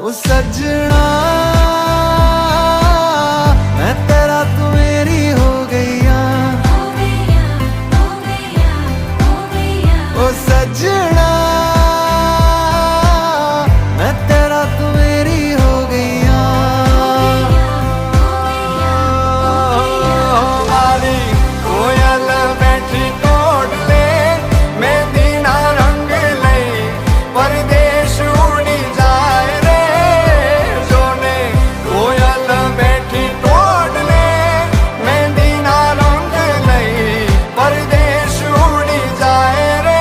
ओ सजना मैं तेरा तू मेरी हो गईया, ओ सजना मैं तेरा तू मेरी हो गईया। मारी कोयल बैठी कोट ले मेहंदी ना रंग ले परदेश उड़ी जाए रे सोने। कोयल बैठी कोट ले मेहंदी ना रंग ले परदेश उड़ी जाए रे।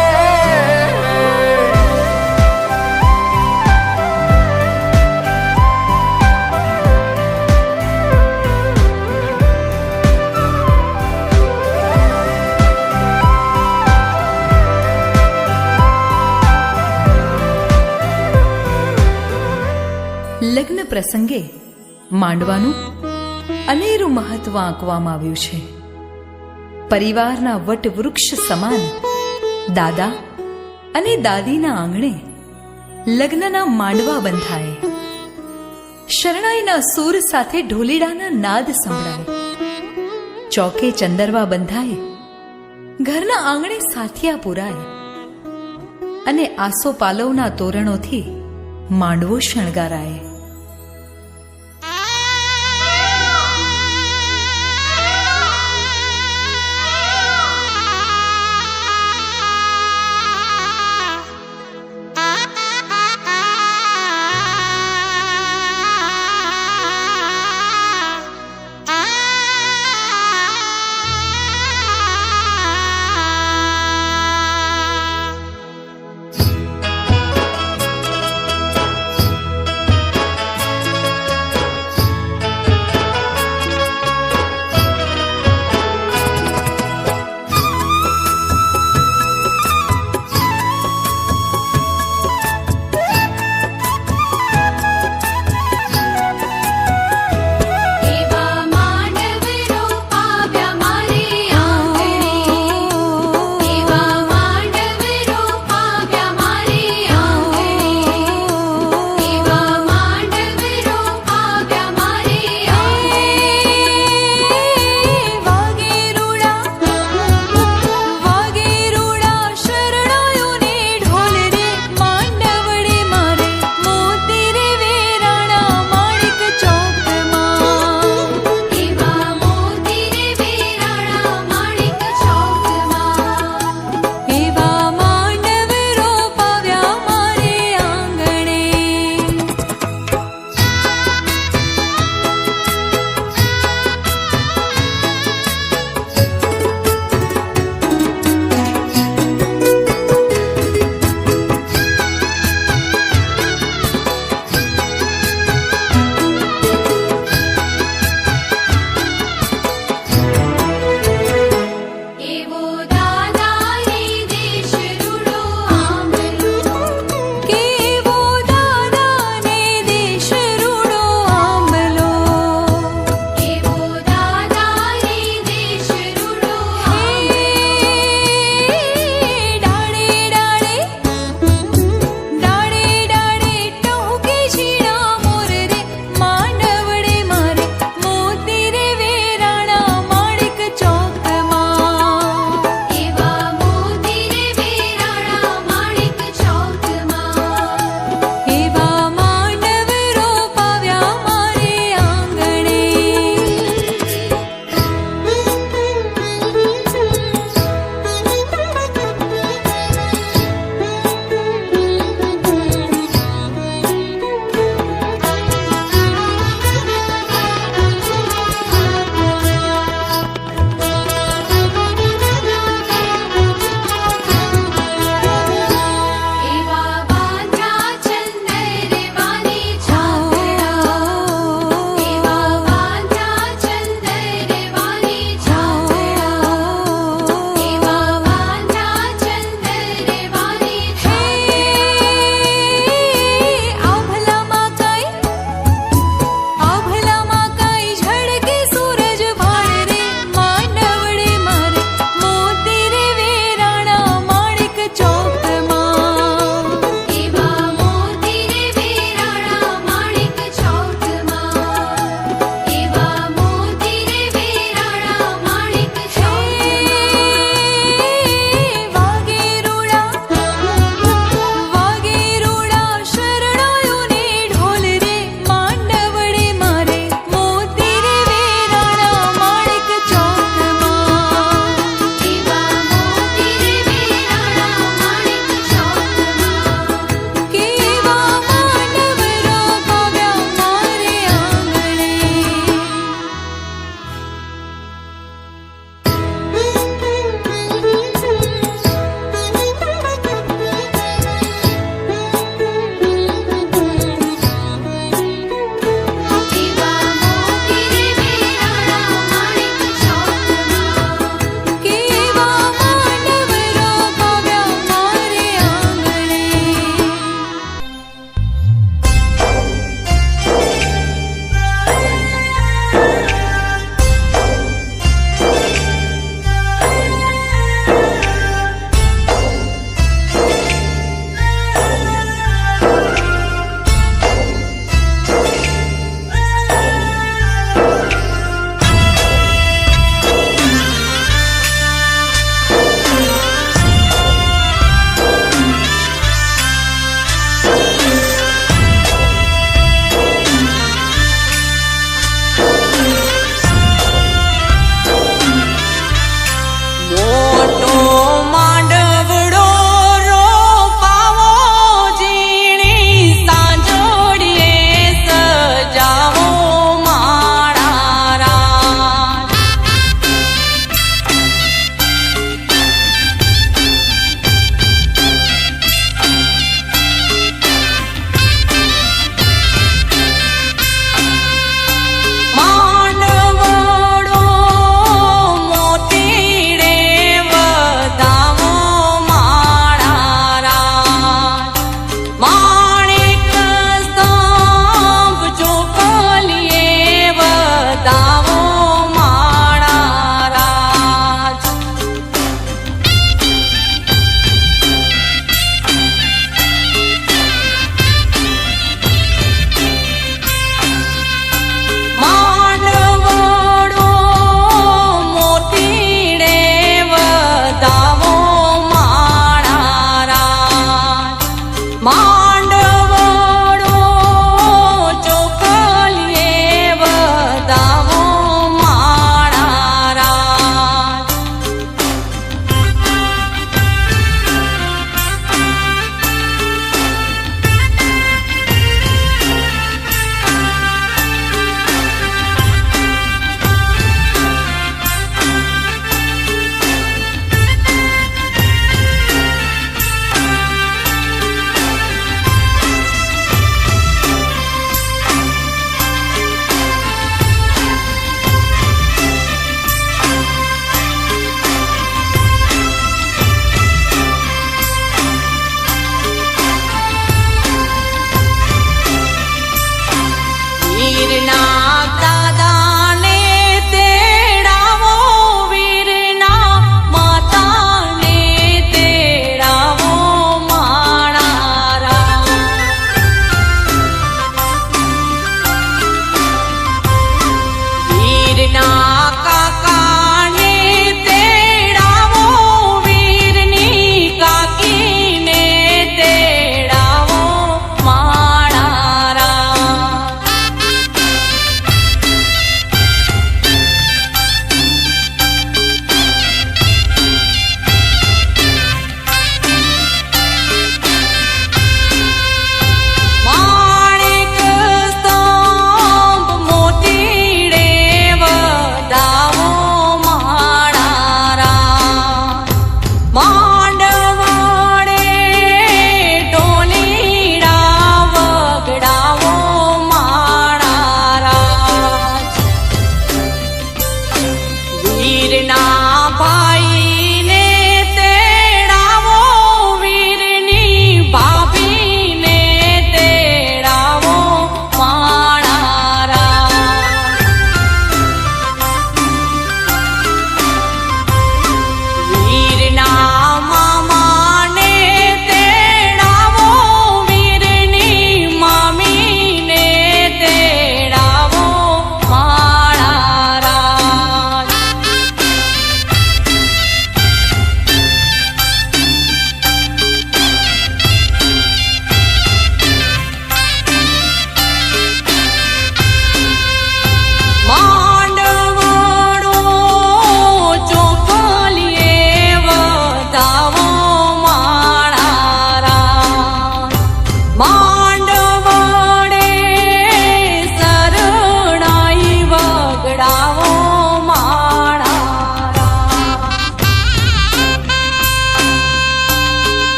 લગ્ન પ્રસંગે માંડવાનું અનેરું મહત્વ આંકવામાં આવ્યું છે. પરિવારના વટવૃક્ષ સમાન દાદા અને દાદીના આંગણે લગ્નના માંડવા બંધાય. શરણાઈના સૂર સાથે ઢોલીડાના નાદ સંભળાય. ચોકે ચંદરવા બંધાય, ઘરના આંગણે સાથિયા પુરાય અને આસોપાલવના તોરણોથી માંડવો શણગારાય.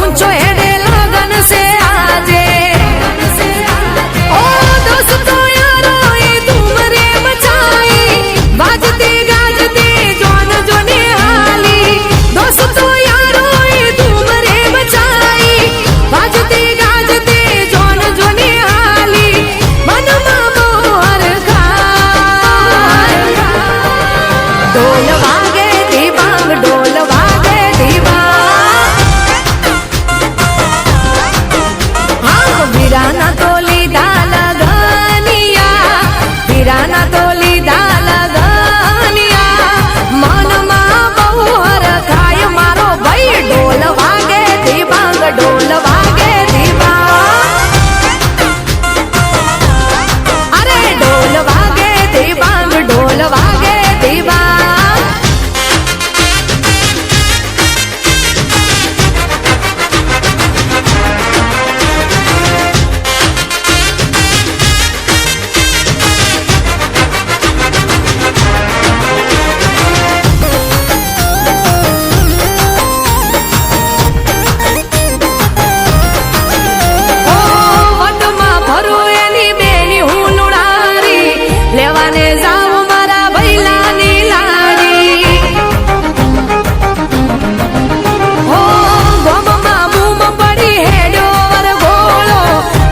ऊंचो हेडे लगन से आजे ओ दोस्तों यारो ये धूम रे मचाई बाजते गाजते जोन जोने हाली दोस्तों यारो ये धूम रे मचाई बाजते गाजते जोन जोने हाली मनमा मोहर खाय ढोल वागे दीवांग ढोल वागे वीराना तोली दाल गनिया वीराना तोली दाल गनिया मन मा बहुर खाय मारो भाई ढोल वागे दीवांग ढोल वागे अरे ढोल वागे दीवांग ढोल वागे લેવાને જાવ મારા ભૈલાની લાડી હો ગોમમાં બૂમ પડી હેડો વર ગોળો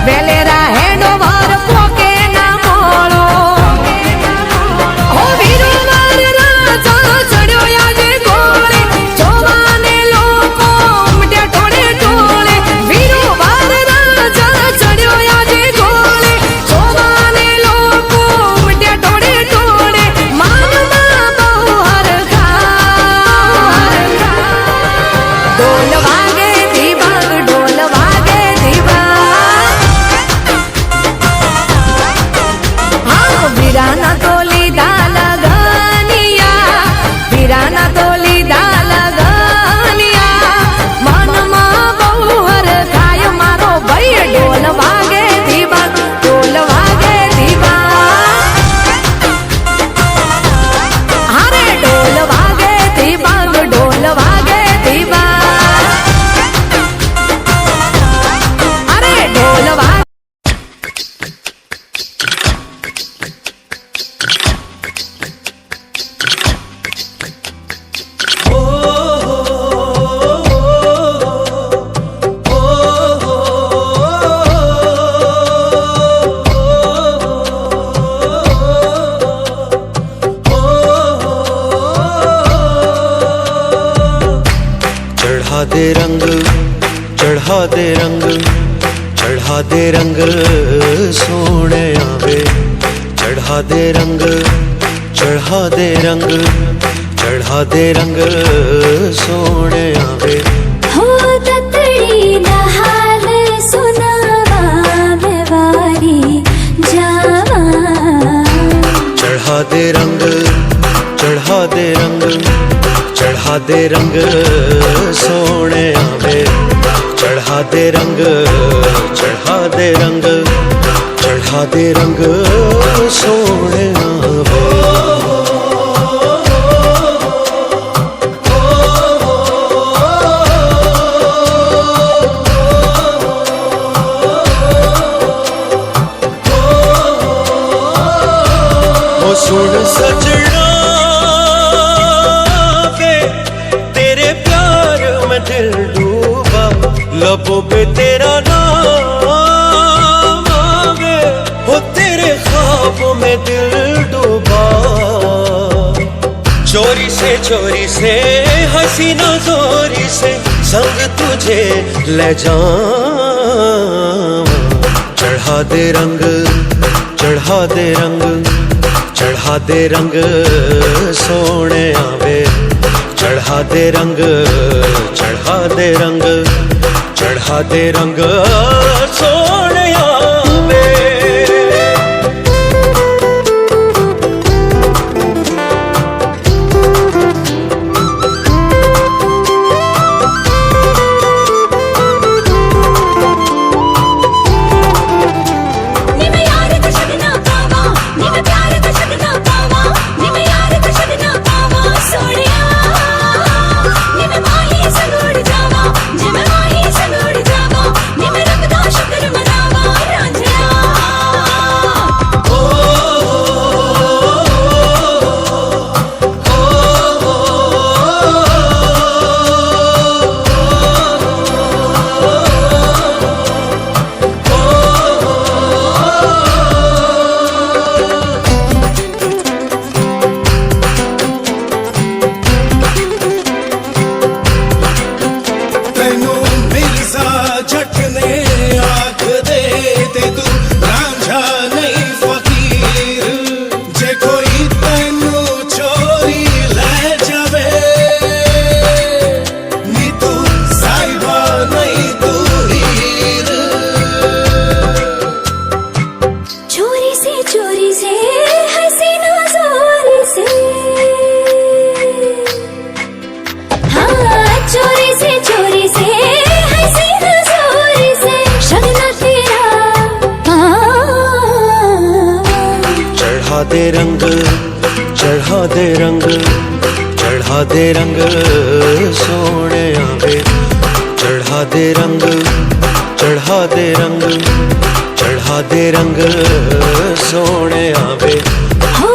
બેલેરા હેડો વર પોકે ના મોળો હો વીરો વર રાજા ચડ્યો આજે ગોળે જોવાને લોકો ઉમટ્યા ટોળે ટોળે વીરો વર રાજા ચડ્યો આજે ગોળે જોવાને લોકો टोड़े टोड़े मानमा बहुर ढोल वागे दीवांग ढोल वागे हाँ वीराना तोली दाल गनिया वीराना तोली दाल गनिया मनमा बहुर खाय मारो भाई ढोल वागे दीवांग ढोल वागे ढोल वागे दीवांग ढोल वागे अरे ढोल वागे चढ़ा दे रंग चढ़ा दे रंग चढ़ा दे रंग सोने आवे चढ़ा दे रंग चढ़ा दे रंग चढ़ा दे रंग सोने आवे हो ततड़ी नहाल सुनावा बेवारी जावा चढ़ा दे रंग चढ़ा दे रंग चढ़ा दे रंग सोने आवे चढ़ा दे रंग चढ़ा दे रंग चढ़ा दे रंग सोने आवे ओ सुन सजना दिल डूबा लबों पे तेरा नाम आवे हो तेरे ख्वाबों में दिल डूबा चोरी से हसीना जोरी से संग तुझे ले जाऊं चढ़ा दे रंग चढ़ा दे रंग चढ़ा दे रंग सोने आवे चढ़ा दे रंग चढ़ा दे रंग चढ़ा दे रंग सोने आवे सोनिया दे रंग चढ़ा दे रंग चढ़ा दे रंग सोने आवे चढ़ा दे रंग चढ़ा दे रंग चढ़ा दे रंग सोने आवे हो